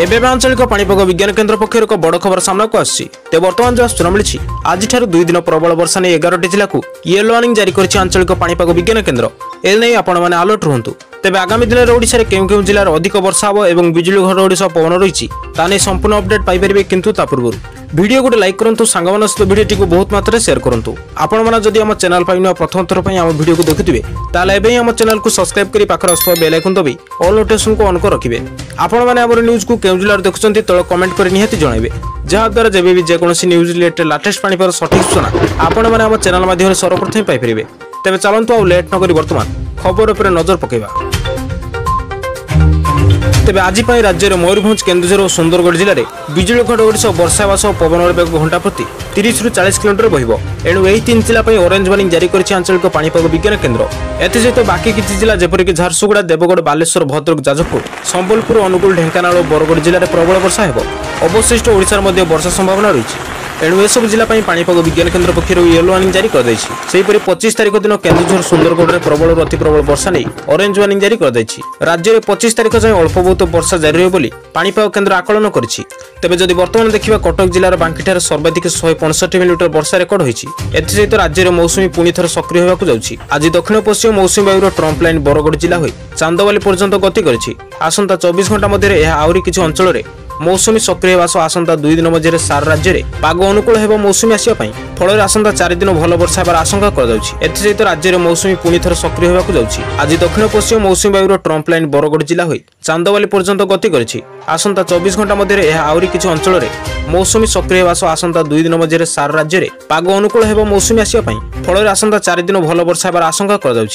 एवं आंचलिक पाणीपाग विज्ञान केन्द्र पक्षर एक बड़ खबर सामना को आसी बर्तमान जहाँ सूचना मिली आज 2 दिन प्रबल वर्षा नहीं 11टी जिला को येलो वार्निंग जारी कर आंचलिक पाणीपाग विज्ञान केन्द्र एने आपण मैंने अलर्ट रुहतु तेज आगामी दिन में ओडिशा रे केउ जिलार अधिक वर्षा हो और बिजुली घड़घड़ी सह पवन रही ताने संपूर्ण अपडेट पाइपर किंतु ता पूर्व वीडियो गोटे लाइक करूँ सांगमान सहित वीडियो को बहुत मात्रा शेयर करूँ आपण मैंने जदि आम चैनल पर प्रथम थर पर आम वीडियो को देखुए ताले आम चैनल को सब्सक्राइब कर पाखर आसुवा बेल आइकन दबी ऑल नोटिफिकेशन को ऑन कर रखिए आपण मैंने आम न्यूज को केउ जिलार देखुं तले कमेंट कर निहाती जनइबे जहाद्वारा जब भी जेकोसी न्यूज रिलेटेड लेटेस्ट पाणीपाग सठिक सूचना आपण मैंने आम चैनल माध्यम सर्वप्रथम पाइपर तेज चलतु आउ लेट नक बर्तमान खबर उपर नजर पकेबा तेज आज राज्य में मयूरभंज केन्दुझर और सुंदरगढ़ जिले में बिजुली घड़घड़ी सह वर्षा व पवन बेग घंटा प्रति 30 ରୁ 40 किलोमीटर बहिबो एणु एही 3 जिला ऑरेंज वार्निंग जारी कर आंचलिक पाणीपाग विज्ञान केन्द्र एसहित बाकी किसी जिला जेपरिक झारसुगुड़ा देवगढ़ बालेश्वर भद्रक जाजपुर संबलपुर अनुगुल ढेंकानाल और बरगढ़ जिले में प्रबल वर्षा हेबो अवशिष्ट ओडिशार मध्ये वर्षा संभावना रही एणु एसबू जिला पाणीपाग विज्ञान केन्द्र पक्षर येलो वार्निंग जारी कर 25 तारिख दिन केन्दुझर सुंदरगढ़ में प्रबल अति प्रबल वर्षा नहीं ऑरेंज वार्निंग जारी कर राज्य में 25 तारिख जाए अल्प बहुत वर्षा जारी रही पाणीपाग केन्द्र आकलन करिछि तेबे जदि वर्तमान देखिबा कटक जिलार बांकीठार सर्वाधिक 165 मिलीमीटर वर्षा रेकर्ड होइछि एथिसहित राज्य में मौसुमी पुणी थर सक्रिय होबाकू जाउछि आज दक्षिण पश्चिम मौसुमी वायुर ट्रम्प लाइन बरगढ़ जिला होई चांदवाली पर्यंत गति करिछि आसंता 24 घंटा मध्य यह आउरी किछि अंचल में मौसुमी सक्रिय होगा सह आसंता 2 दिन मध्य सारा राज्य में पाग अनुकूल हेब मौसुमी आसिया फल आसंता 4 दिन भल वर्षा होबार आशंका कर राज्य में मौसुमी पुणी थर सक्रिय होबाकू जाउछि आज दक्षिण पश्चिम मौसुमी वायुर ट्रम्प लाइन बरगढ़ जिला होई चांदवाली पर्यंत गति करिछि आसंता 24 घंटा मध्य यह आउरी किछि अंचल में मौसुमी सक्रिय होगा सह आसंता 2 दिन मध्य सारा राज्य में पाग अनुकूल हेब मौसुमी आसिया फल आसंता 4 दिन भल वर्षा होबार आशंका कर